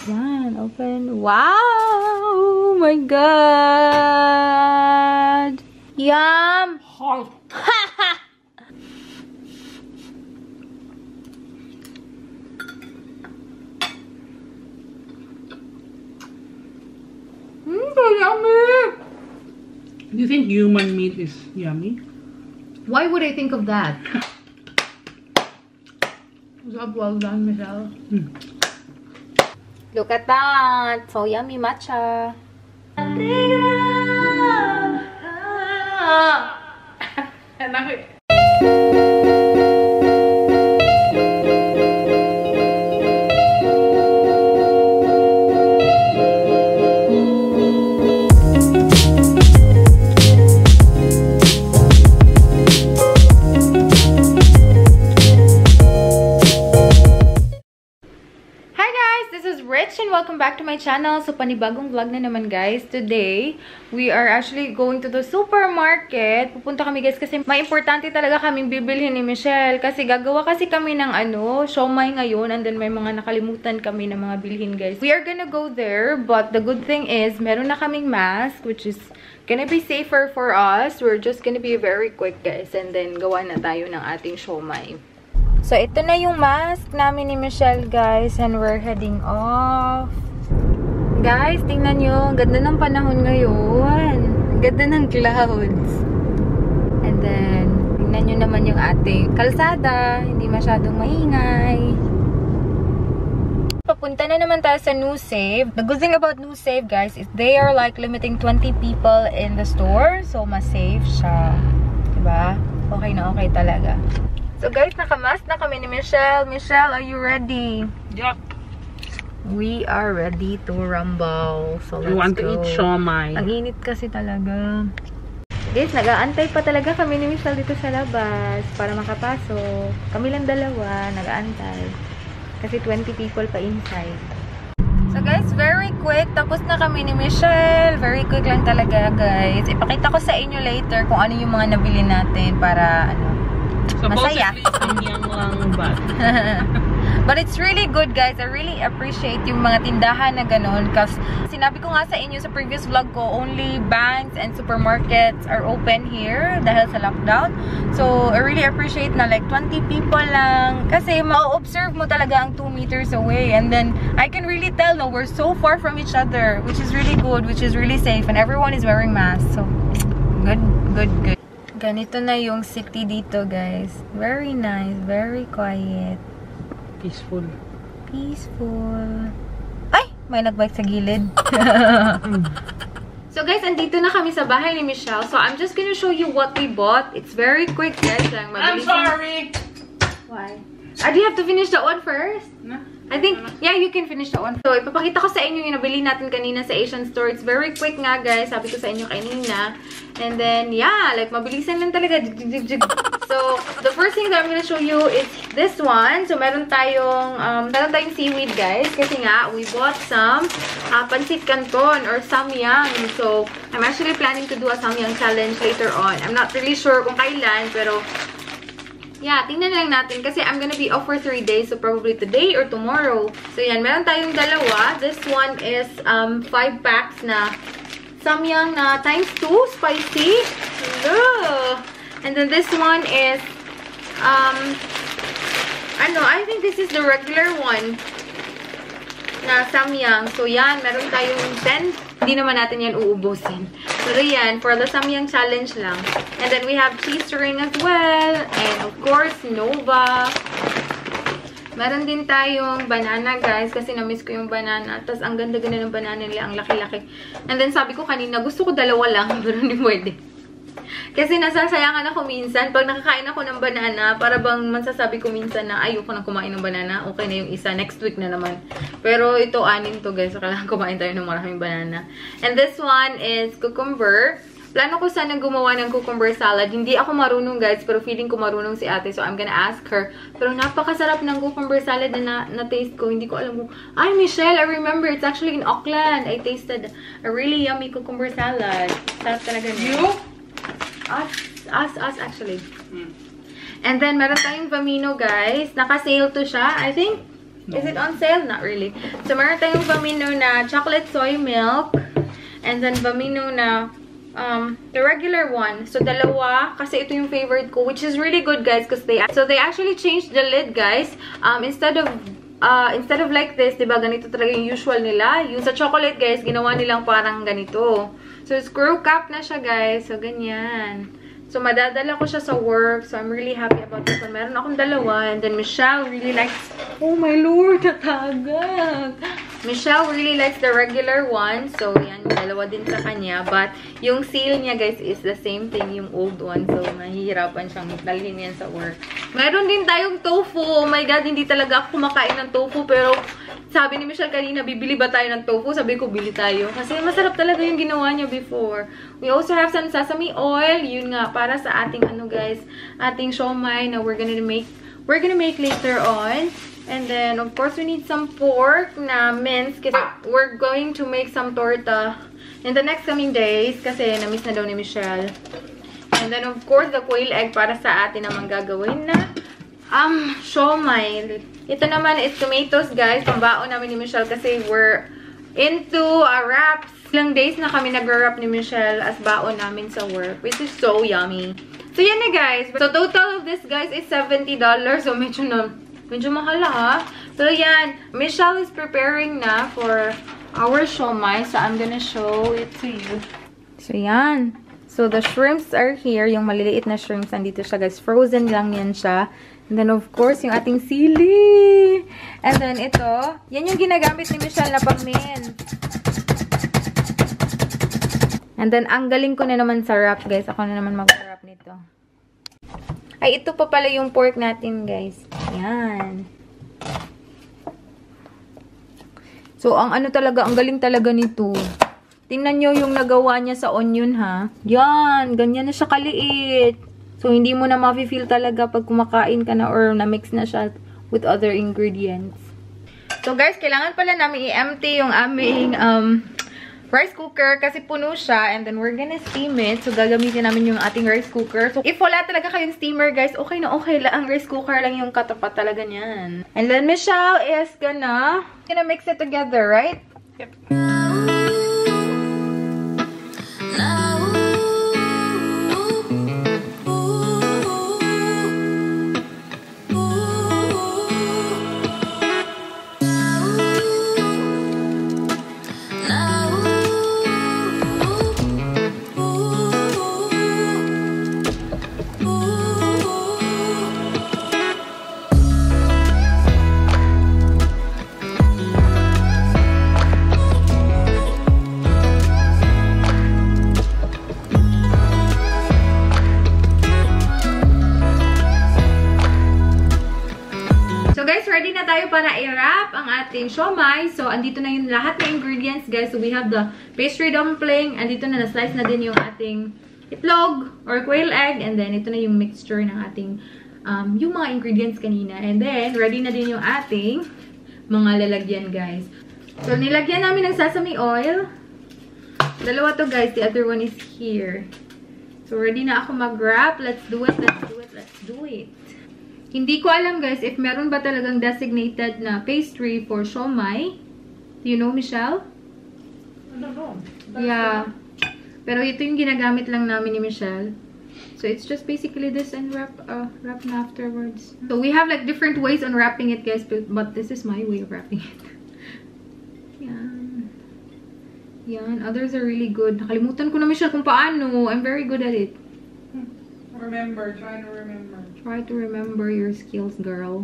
Yan, open. Wow! Oh my God! Yum! So yummy! Do you think human meat is yummy? Why would I think of that? Well done, Michelle. Look at that! So yummy matcha. Welcome back to my channel. So panibagong vlog na naman guys. Today, we are actually going to the supermarket. Pupunta kami guys kasi may importante talaga kaming bibilhin ni Michelle. Kasi gagawa kasi kami ng siomai ngayon. And then may mga nakalimutan kami ng mga bilhin guys. We are gonna go there. But the good thing is, meron na kaming mask. Which is gonna be safer for us. We're just gonna be very quick guys. And then gawa na tayo ng ating siomai. So, ito na yung mask namin ni Michelle, guys. And we're heading off. Guys, tingnan nyo. Ang ganda ng panahon ngayon. Ang ganda ng clouds. And then, tingnan nyo naman yung ating kalsada. Hindi masyadong maingay. Papunta na naman tayo sa New Save. The good thing about New Save, guys, is they are like limiting 20 people in the store. So, mas safe siya. Diba? Okay na okay talaga. So guys, nakamask na kami ni Michelle. Michelle, are you ready? Yup. We are ready to rumble. So let's go. We want to eat siomai. Ang init kasi talaga. Guys, nag-aantay pa talaga kami ni Michelle dito sa labas para makapasok. Kami lang dalawa, nag-aantay. Kasi 20 people pa inside. So guys, very quick. Tapos na kami ni Michelle. Very quick lang talaga guys. Ipakita ko sa inyo later kung ano yung mga nabili natin para masaya. But it's really good guys. I really appreciate yung mga tindahan na ganun. Kasi sinabi ko nga sa inyo sa previous vlog ko, only banks and supermarkets are open here dahil sa lockdown. So I really appreciate na like 20 people lang. Kasi ma-observe mo talaga ang 2 meters away. And then I can really tell no, we're so far from each other. Which is really good. Which is really safe. And everyone is wearing masks. So good, good, good. Ganito na yung city dito, guys. Very nice. Very quiet. Peaceful. Peaceful. Ay! May nagbike sa gilid. So, guys, andito na kami sa bahay ni Michelle. So, I'm just gonna show you what we bought. It's very quick, guys. I'm sorry! Why? Do you have to finish that one first? No. I think, yeah, you can finish that one. So, ipapakita ko sa inyo yung nabili natin kanina sa Asian store. It's very quick nga, guys. Sabi ko sa inyo kanina. And then, yeah, like, mabilisan lang talaga. So, the first thing that I'm gonna show you is this one. So, meron tayong seaweed, guys. Kasi nga, we bought some pancit canton or samyang. So, I'm actually planning to do a samyang challenge later on. I'm not really sure kung kailan, pero yeah, tingnan lang natin kasi I'm gonna be off for 3 days. So, probably today or tomorrow. So, yan. Meron tayong dalawa. This one is 5 packs na samyang na ×2 spicy. Hello! And then this one is I think this is the regular one na samyang. So, yan. Meron tayong 10. Hindi naman natin yan uubusin. Pero yan, for the samyang challenge lang. And then we have cheese ring as well. And of course, Nova. Meron din tayong banana, guys. Kasi na-miss ko yung banana. Tapos, ang ganda-ganda ng banana nila. Ang laki-laki. And then, sabi ko kanina, gusto ko dalawa lang. Pero hindi pwede. Kasi nasasayangan ako minsan. Pag nakakain ako ng banana, para bang masasabi ko minsan na ayoko na kumain ng banana. Okay na yung isa. Next week na naman. Pero ito, 6 to, guys. So, kailangan kumain tayo ng maraming banana. And this one is cucumber. Plano ko sana gumawa ng cucumber salad. Hindi ako marunong, guys. Pero feeling ko marunong si ate. So, I'm gonna ask her. Pero napakasarap ng cucumber salad na na-taste ko. Hindi ko alam kung... Ay, Michelle, I remember. It's actually in Auckland. I tasted a really yummy cucumber salad. Sarap talaga niya. You? Us actually. And then, meron tayong Vamino, guys. Naka-sale to siya. I think No. Is it on sale? Not really. So, meron tayong Vamino na chocolate soy milk. And then, Vamino na the regular one. So, dalawa. Kasi ito yung favorite ko. Which is really good, guys. Because they actually changed the lid, guys. Instead of like this, diba, ganito talaga yung usual nila. Yung sa chocolate, guys, ginawa nilang parang ganito. So, screw cap na siya, guys. So, ganyan. So, madadala ko siya sa work. So, I'm really happy about this one. Meron akong dalawa. And then, Michelle really likes... Oh, my Lord! Natagag! Michelle really likes the regular one. So, yan. Dalawa din sa kanya. But, yung seal niya, guys, is the same thing. Yung old one. So, mahihirapan siyang dalhin yan sa work. Meron din tayong tofu. Oh my God, hindi talaga ako kumakain ng tofu. Pero, sabi ni Michelle kanina, bibili ba tayo ng tofu? Sabi ko, bili tayo. Kasi masarap talaga yung ginawa niya before. We also have some sesame oil. Yun nga, para sa ating, guys, ating siomai na we're gonna make later on. And then, of course, we need some pork na mince. Kasi we're going to make some torta in the next coming days. Kasi na-miss na daw ni Michelle. And then, of course, the quail egg para sa atin naman gagawin na siomai. Ito naman is tomatoes, guys. Pambaon namin ni Michelle kasi we're into wraps. Ilang days na kami nag-wrap ni Michelle as baon namin sa work. Which is so yummy. So, yan na, guys. So, total of this, guys, is $70. So, medyo mahal, ha? So, yan. Michelle is preparing na for our siomai. So, I'm gonna show it to you. So, yan. So, the shrimps are here. Yung maliliit na shrimps, nandito siya, guys. Frozen lang yan siya. And then, of course, yung ating sili. And then, ito. Yan yung ginagamit ni Michelle na pang-mint. And then, ang galing ko na naman sa wrap, guys. Ako na naman mag-wrap nito. Ay, ito pa pala yung pork natin, guys. Yan. So, ang galing talaga nito. Tingnan nyo yung nagawa niya sa onion, ha? Yan. Ganyan na siya kaliit. So, hindi mo na ma-feel talaga pag kumakain ka na or na-mix na siya with other ingredients. So, guys, kailangan pala namin i-empty yung aming rice cooker kasi puno siya. And then, we're gonna steam it. So, gagamitin namin yung ating rice cooker. So, if wala talaga kayong steamer, guys, okay na okay lang. Ang rice cooker lang yung katapat talaga niyan. And then, Michelle is gonna mix it together, right? Yep. Para i-wrap ang ating siomai. So, andito na yung lahat ng ingredients, guys. So, we have the pastry dumpling. Andito na na-slice na din yung ating itlog or quail egg. And then, ito na yung mixture ng ating, yung mga ingredients kanina. And then, ready na din yung ating mga lalagyan, guys. So, nilagyan namin ng sesame oil. Dalawa to, guys. The other one is here. So, ready na ako mag-wrap. Let's do it. Let's do it. Let's do it. Hindi ko alam, guys, if meron ba talagang designated na pastry for siomai. Do you know, Michelle? I don't know. Yeah. Pero ito yung ginagamit lang namin ni Michelle. So, it's just basically this and wrap na afterwards. So, we have like different ways on wrapping it, guys. But this is my way of wrapping it. Yan. Yan. Others are really good. Nakalimutan ko na, Michelle, kung paano. I'm very good at it. Try to remember. Try to remember your skills, girl.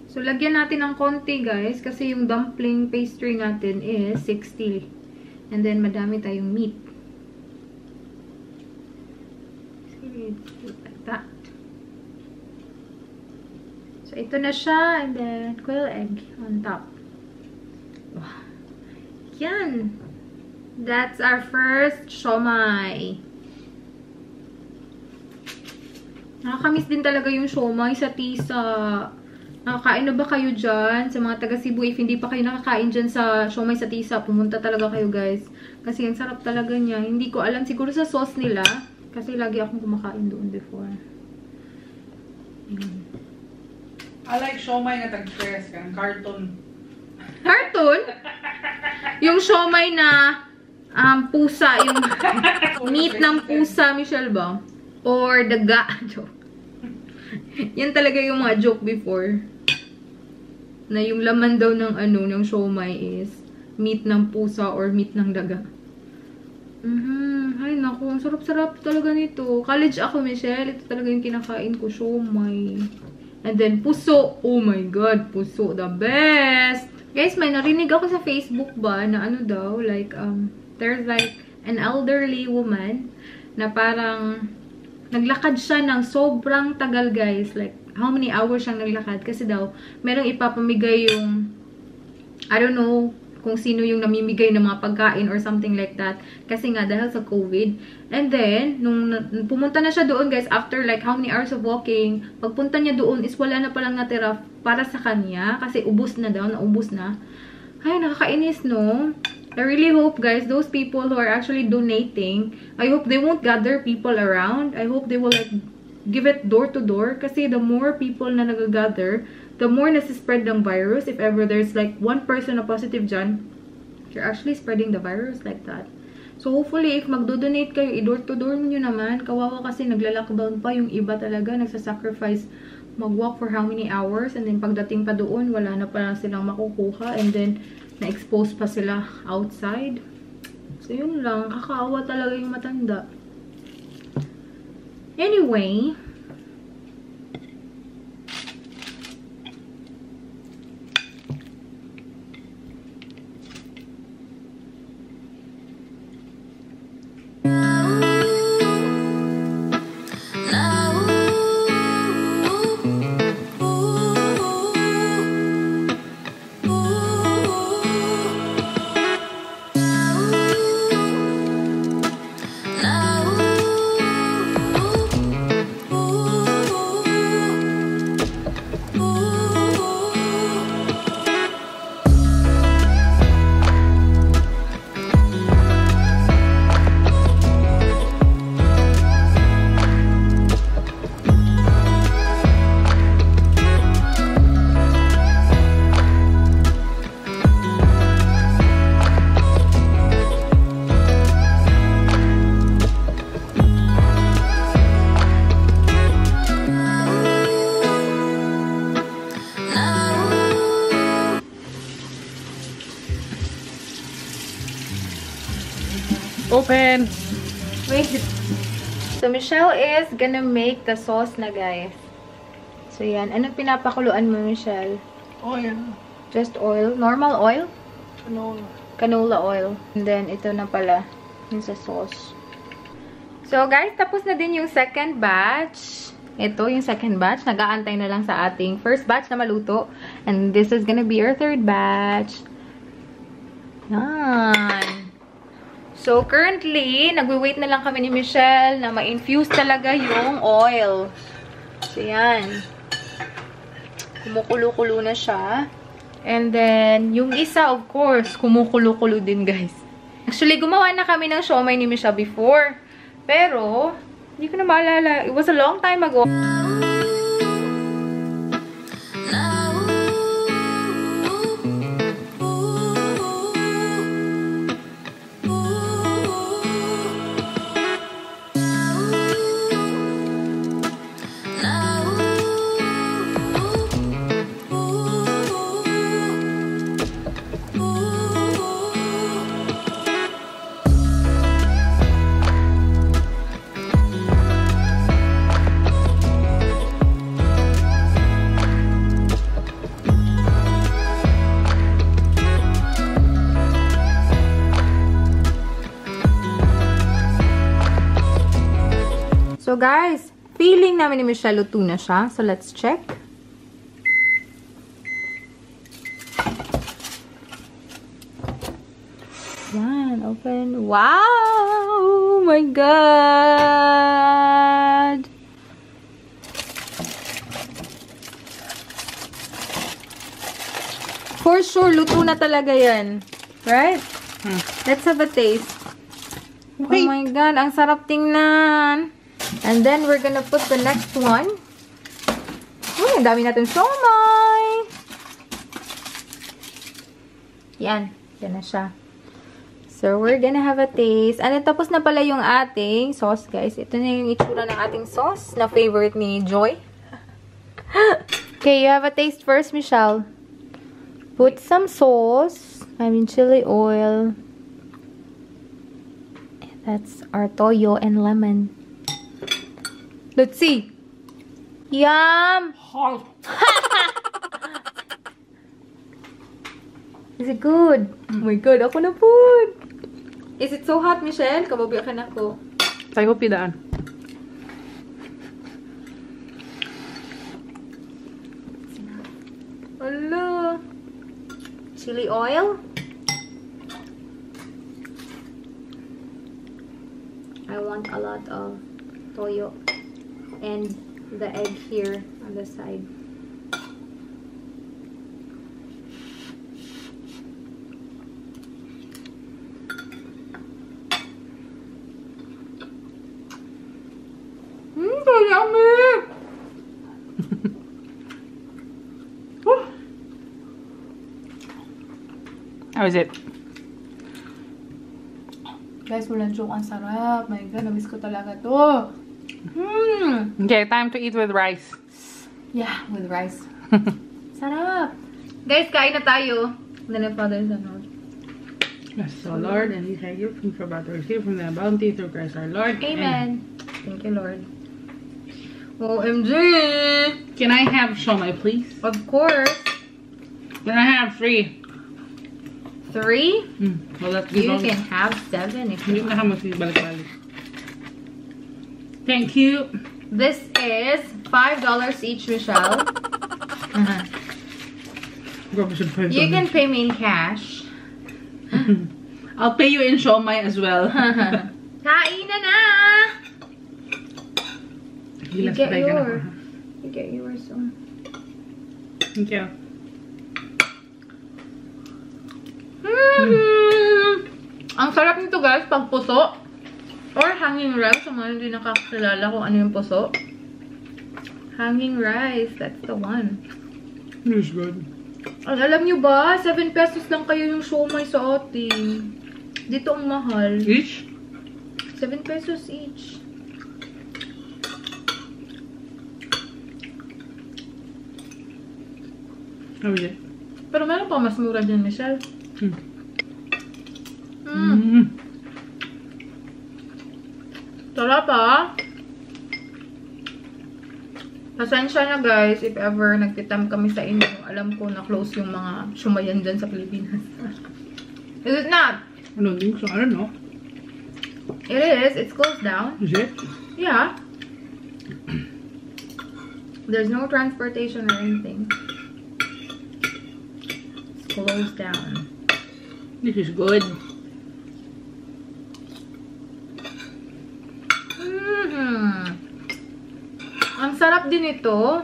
So, lagyan natin ng konti, guys. Kasi yung dumpling pastry natin is 60. And then, madami tayong meat. See, like that. So, ito na siya. And then, quail egg on top. Wow. Yan. That's our first siomai. Nakakamiss din talaga yung siomai sa tisa. Nakakain na ba kayo dyan? Sa mga taga Cebu, if hindi pa kayo nakakain dyan sa siomai sa tisa, pumunta talaga kayo, guys. Kasi ang sarap talaga niya. Hindi ko alam, siguro sa sauce nila. Kasi lagi akong kumakain doon before. I like siomay na tag-stress ka. Carton. Cartoon? Yung siomay na pusa, yung meat ng pusa, Michelle ba? Or daga. Joke. Yan talaga yung mga joke before. Na yung laman daw ng ng siomay is meat ng pusa or meat ng daga. Ay, naku. Ang sarap-sarap talaga nito. College ako, Michelle. Ito talaga yung kinakain ko. Siomay. And then, puso. Oh my God. Puso. The best. Guys, may narinig ako sa Facebook ba na daw, like, there's like an elderly woman na parang naglakad siya ng sobrang tagal, guys. Like, how many hours siyang naglakad? Kasi daw, merong ipapamigay yung, I don't know, kung sino yung namimigay ng mga pagkain or something like that. Kasi nga, dahil sa COVID. And then, nung pumunta na siya doon, guys, after like how many hours of walking, pagpunta niya doon is wala na palang natira para sa kanya. Kasi ubos na daw, naubos na. Ay, nakakainis, no? I really hope, guys, those people who are actually donating, I hope they won't gather people around. I hope they will like give it door to door. Kasi the more people na nag-gather, the more nasi-spread ng virus. If ever there's like one person na positive dyan, you're actually spreading the virus like that. So hopefully, if magdo-donate kayo, i-door to door nyo naman. Kawawa kasi nagla-lockdown pa. Yung iba talaga, nagsasacrifice mag-walk for how many hours. And then pagdating pa doon, wala na pa silang makukuha. And then, na-expose pa sila outside. So yun lang. Kakaawa talaga yung matanda. Anyway, Open! wait. So, Michelle is gonna make the sauce na, guys. So, yan. Anong pinapakuluan mo, Michelle? Oil. Just oil? Normal oil? Canola. Canola oil. And then, ito na pala. Yung sa sauce. So, guys, tapos na din yung second batch. Ito, yung second batch. Nag-aantay na lang sa ating first batch na maluto. And this is gonna be our third batch. Yan. So, currently, nagwi-wait na lang kami ni Michelle na ma-infuse talaga yung oil. So, yan. Kumukulo-kulo na siya. And then, yung isa, of course, kumukulo-kulo din, guys. Actually, gumawa na kami ng siomay ni Michelle before. Pero, hindi ko na maalala. It was a long time ago. So, guys, feeling namin ni Michelle luto na siya. So, let's check. Yan, open. Wow! Oh my God! For sure, luto na talaga yan. Right? Let's have a taste. Okay. Oh my God, ang sarap tingnan. And then, we're gonna put the next one. Uy, ang dami natin siomai. Yan. Yan na siya. So, we're gonna have a taste. And tapos na pala yung ating sauce, guys. Ito na yung itsura ng ating sauce na favorite ni Joy. Okay, you have a taste first, Michelle. Put some sauce. Chili oil. That's our toyo and lemon. Let's see. Yum! Hot. Is it good? Oh my God, ako na food. Is it so hot, Michelle? Kababiyakan ako. Tayo pidaan. Hello. Chili oil. I want a lot of toyo and the egg here on the side. So yummy! How is it? Guys, walang joke. Ang sarap. My God, namiss ko talaga to. Okay, time to eat with rice. Yeah, with rice. Sarap. Guys, kain na tayo. Then the Father's ano. Bless the Lord, and He your food for about to receive from the bounty through Christ our Lord. Amen. Thank you, Lord. OMG! Can I have siomai, please? Of course. Can I have 3? 3? Well, that's You can have 7 if Hindi you na want. kamo balik-balik. Thank you. This is $5 each, Michelle. You can pay me in cash. I'll pay you in siomai as well. Kain na na! You get yours. Thank you. Ang sarap nito, guys, pag puso or hanging rice. Sa mga hindi nakakilala kung ano yung puso. Hanging rice, that's the one. It's good. Alam nyo ba, 7 pesos lang kayo yung siomai sa atin. Dito ang mahal. Each? 7 pesos each. How is it? Pero meron pa mas mura dyan, Michelle. Sarap ah. Pasensya na guys if ever nagtitam kami sa inyo. Alam ko na close yung mga siumayan dyan sa Pilipinas. Is it not? I don't think so. I don't know. It is. It's closed down. Is it? Yeah. There's no transportation or anything. It's closed down. This is good. Ang sarap din ito.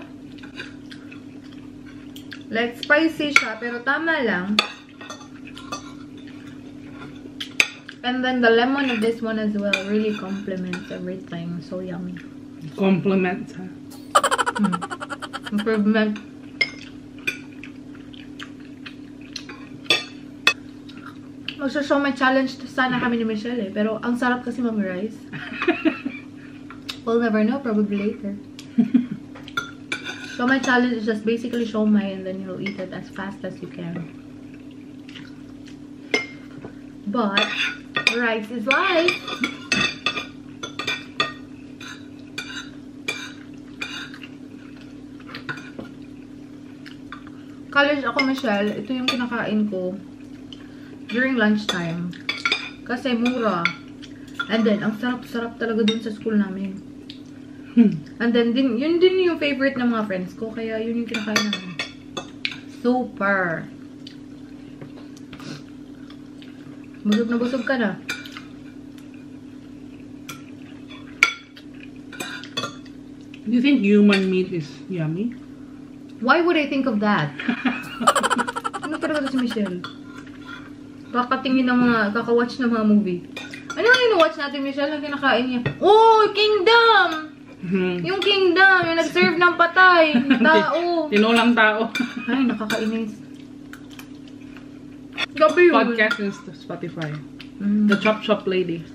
Like, spicy siya, pero tama lang. And then the lemon of this one as well really complements everything. So yummy. Compliment. Improvement. Magsashow challenge sana kami ni Michelle eh. Pero ang sarap kasi mag-rice. We'll never know, probably later. So my challenge is just basically siomai and then you'll eat it as fast as you can. But rice is life. College ako, Michelle. Ito yung kinakain ko during lunchtime. Kasi mura. And then, ang sarap-sarap talaga dun sa school namin. And then, yun din yung favorite ng mga friends ko. Kaya, yun yung kinakain namin. Super! Busog na busog ka na. Do you think human meat is yummy? Why would I think of that? Ano talaga to si Michelle? Kakatingin ng mga, kakawatch ng mga movie. Ano nga yung watch natin, Michelle, na kinakain niya? Oh, Kingdom! Yung kingdom, yung nag-serve ng patay na tao. Tinulang tao. Ay, nakakainis. Gabi yun. Podcast and Spotify. The Chop Shop Lady.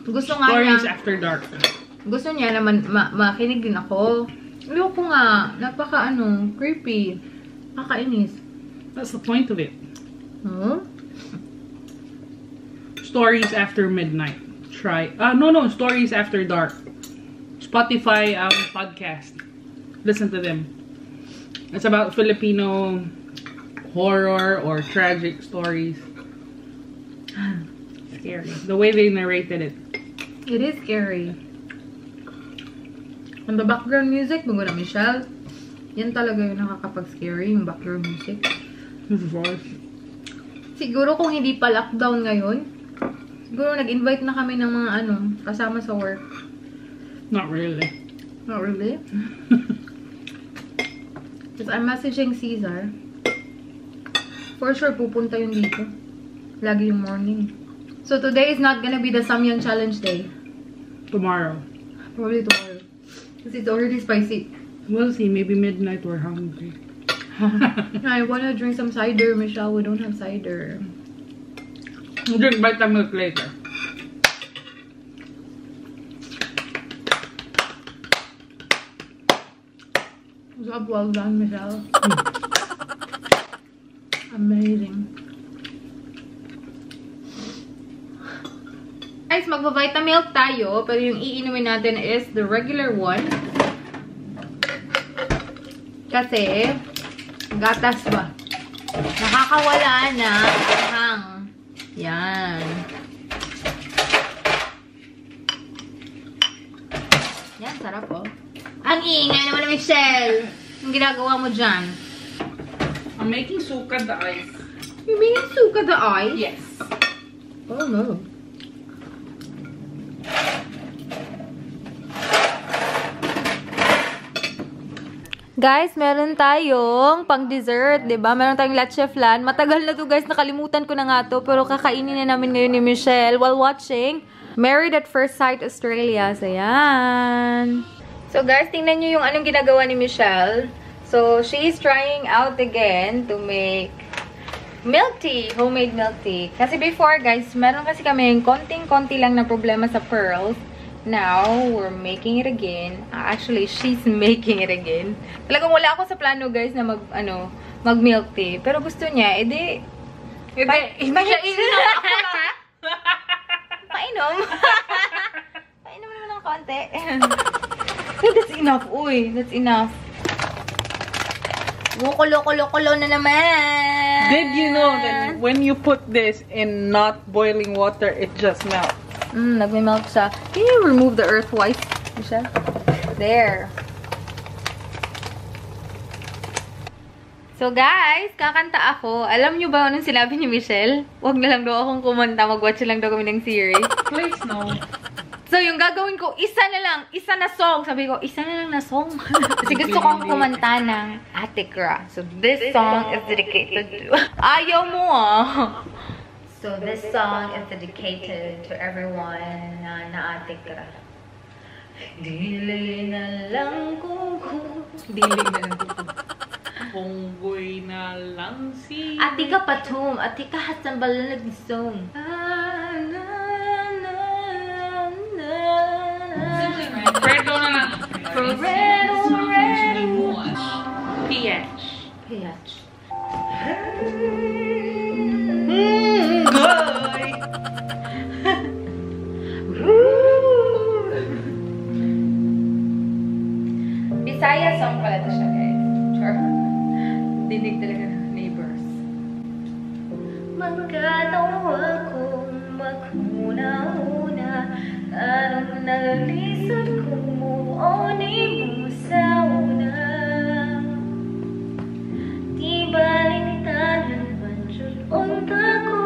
Gusto nga Stories niya. After Dark. Gusto niya naman makinig din ako. Ayoko nga. Napaka creepy. Nakakainis. That's the point of it. Huh? Stories After Midnight. Try. No, Stories After Dark. Spotify podcast. Listen to them. It's about Filipino horror or tragic stories. Scary. The way they narrated it. It is scary. And the background music, bago na Michelle, yan talaga yung nakakapag-scary, yung background music. Of course. Siguro kung hindi pa lockdown ngayon, siguro nag-invite na kami ng mga kasama sa work. Not really. Not really? Because I'm messaging Caesar. For sure, pupunta yun dito. Lagi yung morning. So, today is not gonna be the Samyang Challenge day. Tomorrow. Probably tomorrow. Because it's already spicy. We'll see. Maybe midnight we're hungry. I wanna drink some cider, Michelle. We don't have cider. We'll drink Vitamilk later. Job well done, Michelle. Amazing. Guys, magpa-Vitamilk tayo, pero yung iinumin natin is the regular one. Kasi, gatas ba? Nakakawala na hang. Yan. Yan, sarap oh. Ang ingay naman na Michelle. Ang ginagawa mo dyan? I'm making suka the ice. You're making suka the ice? Yes. Oh no. Guys, meron tayong pang-dessert, 'di ba? Meron tayong leche flan. Matagal na 'to, guys. Nakalimutan ko na nga 'to, pero kakainin na namin ngayon ni Michelle while watching Married at First Sight Australia. So, yan. So, guys, tingnan niyo yung anong ginagawa ni Michelle. So, she's trying out again to make milk tea, homemade milk tea. Kasi before, guys, meron kasi kami konting-konti lang na problema sa pearls. Now, we're making it again. Actually, she's making it again. Talagang wala ako sa plano, guys, na mag milk tea. Pero gusto niya, edi inom ako na. Painom. Painom naman ng konti. That's enough, uy. That's enough. Kulo na naman. Did you know that when you put this in not boiling water, it just melts? Nagme-melt siya. Can you remove the earth white, Michelle? There. So, guys, kakanta ako. Alam nyo ba anong sinabi ni Michelle? Huwag na lang daw akong kumanta. Mag-watch lang daw kami ng series. Please no. So, yung gagawin ko, isa na song. Sabi ko, isa na lang na song. Kasi gusto kong kumanta ng Ate Kra. So, this song is dedicated to... Ayaw mo ah. So, this song is dedicated to everyone na Ate Kra. Dili na lang kuko. Dili na lang kuko. Pongboy na lang si... Ate ka patum. Ate ka hatang balalag ni song. Fredo na lang. Fredo. PH. PH. Bisaya song pala ito siya, guys. Sure. Dinig talaga ng neighbors. Magkatawa kong magmuna-una, anong naglisod kong muonin mo sa una. Di balintanan man jud unta ko,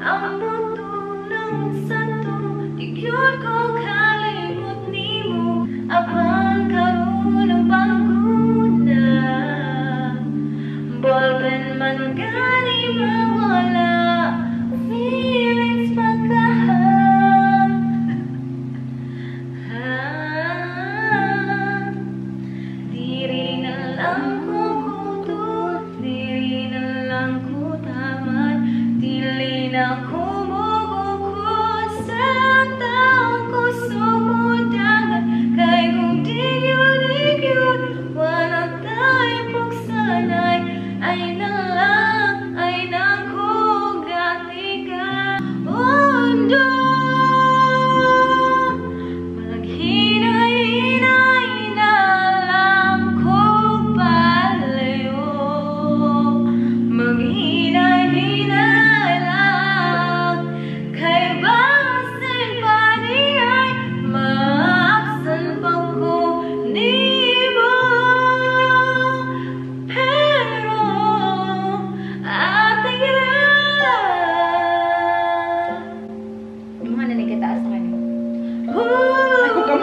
ang mundo ng santo, di gyud ko kalimot nimo, abang karon ang pangguna. Ballpen man gani mawala, feelings pagkaham. nang kumubukod sa taong gusto mo dagat. Kay kung di yun, walang tayo pagsanay. Ay nang kugati ka. Undo, maghinay-hinay na lang ko palayo. Maghinay-hinay lang. Kay basin pa di ay maaksan pa ko nimo. Pero ating mga nanig kitaas sa kanya. Ako ka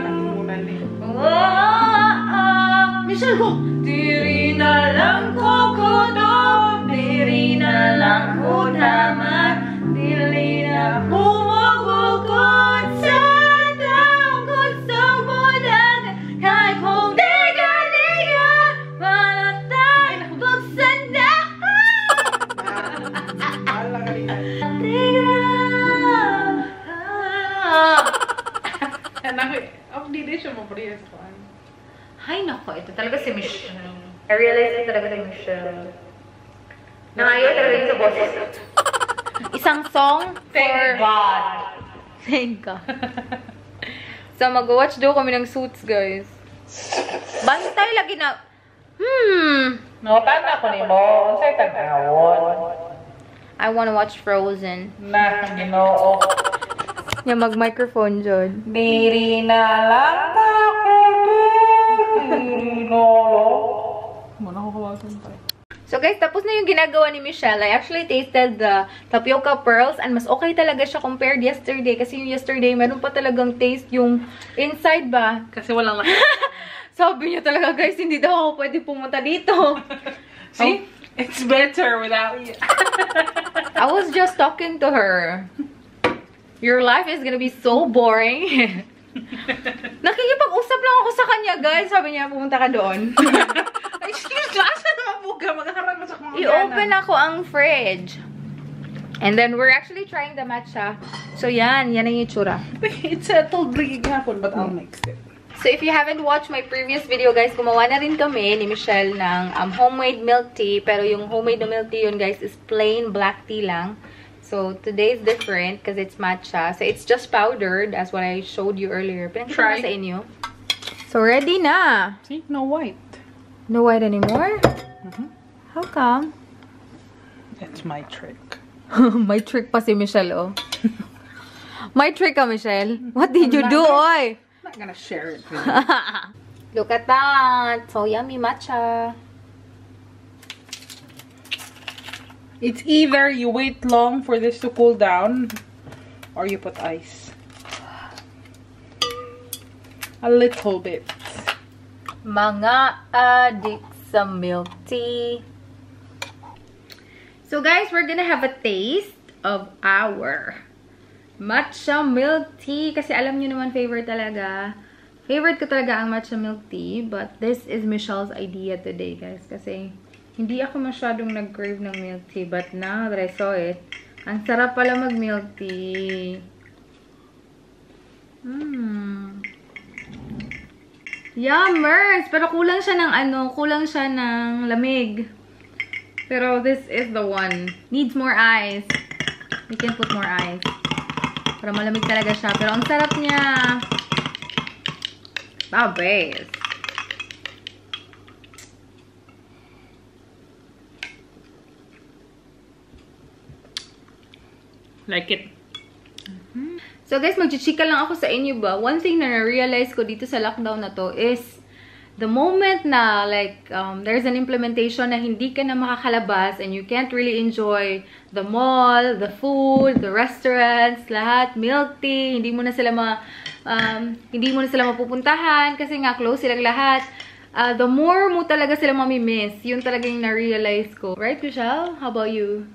muna ni. Michelle ko! Diri na lang ko kodo, diri na lang ko naman, dili na humugukod sa taong gusto mo dagat. Kahit kung diga, wala tayo buksan na. Wala ka rin. Hindi siya mabriya sa kuan. Ay, nako. Ito talaga si Michelle. I realize ito talaga si Michelle. Nangayaw talaga yun sa boses. Isang song for God. Thank God. So, mag-watch daw kami ng Suits, guys. Bantay lagi na... No, tanda ko ni mo. Unsay tag-awon? I wanna watch Frozen. Na, Ginoo. Yung mag-microphone, Jod. Diri na lang ako. Muna ko kawasan tayo. So guys, tapos na yung ginagawa ni Michelle. I actually tasted the tapioca pearls and mas okay talaga siya compared yesterday. Kasi yung yesterday, meron pa talagang taste yung inside ba? Kasi walang Sabi niya talaga, guys, hindi daw ako pwede pumunta dito. See? It's better without you. I was just talking to her. Your life is gonna be so boring. Nakikipag-usap lang ako sa kanya, guys. Sabi niya, pumunta ka doon. Excuse me, asa naman buga? Magkakarang sa mga I-open ako ang fridge. And then, we're actually trying the matcha. So, yan ang itsura. It's settled really hapon, but I'll mix it. So, if you haven't watched my previous video, guys, gumawa na rin kami ni Michelle ng homemade milk tea. Pero yung homemade na milk tea yun, guys, is plain black tea lang. So, today is different because it's matcha. So, it's just powdered as what I showed you earlier. Pinakita ko sa inyo. So, ready na. See? No white. No white anymore? How come? That's my trick. My trick pa si Michelle, oh. My trick ka, Michelle. What did you do, oy? I'm not gonna share it with you. Look at that. So yummy matcha. It's either you wait long for this to cool down or you put ice. A little bit. Mga addict sa milk tea. So guys, we're gonna have a taste of our matcha milk tea. Kasi alam nyo naman, favorite ko talaga ang matcha milk tea. But this is Michelle's idea today, guys. Kasi hindi ako masyadong nag-crave ng milk tea. But now that I saw it, ang sarap pala mag-milk tea. Yummers! Pero kulang siya ng lamig. Pero this is the one. Needs more ice. We can put more ice. Para malamig talaga siya. Pero ang sarap niya. Babes. Like it. So guys, magchichika lang ako sa inyo ba. One thing na na-realize ko dito sa lockdown na to is the moment na like there's an implementation na hindi ka na makakalabas and you can't really enjoy the mall, the food, the restaurants, lahat, milk tea, hindi mo na sila mapupuntahan kasi nga close silang lahat. The more mo talaga sila mamimiss. Yun talaga yung na-realize ko. Right, Michelle? How about you?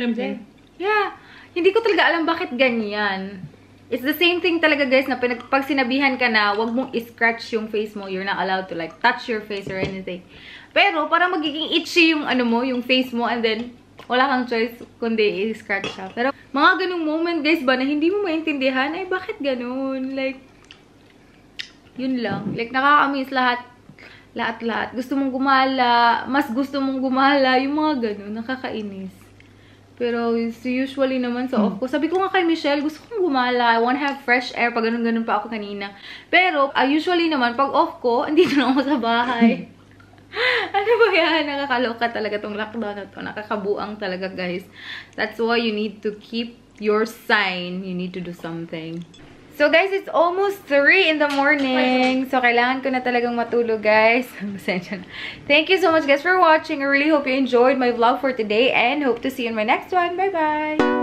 Same thing. Yeah. Hindi ko talaga alam bakit ganyan. It's the same thing talaga, guys, na pag sinabihan ka na, wag mong i-scratch yung face mo. You're not allowed to like touch your face or anything. Pero, para magiging itchy yung yung face mo, and then, wala kang choice kundi i-scratch siya. Pero mga ganung moment guys ba na hindi mo maintindihan, ay bakit ganun? Like, yun lang. Like, nakakamiss lahat. Gusto mong gumala, mas gusto mong gumala, yung mga ganun, nakakainis. Pero usually naman sa off ko, sabi ko nga kay Michelle, gusto kong gumala, I wanna have fresh air, pag ganun-ganun pa ako kanina. Pero usually naman, pag off ko, andito na ako sa bahay. Ano ba yan? Nakakaloka talaga tong lockdown na to. Nakakabuang talaga guys. That's why you need to keep your sign. You need to do something. So guys, it's almost 3 in the morning. So kailangan ko na talagang matulog guys. Thank you so much guys for watching. I really hope you enjoyed my vlog for today and hope to see you in my next one. Bye bye!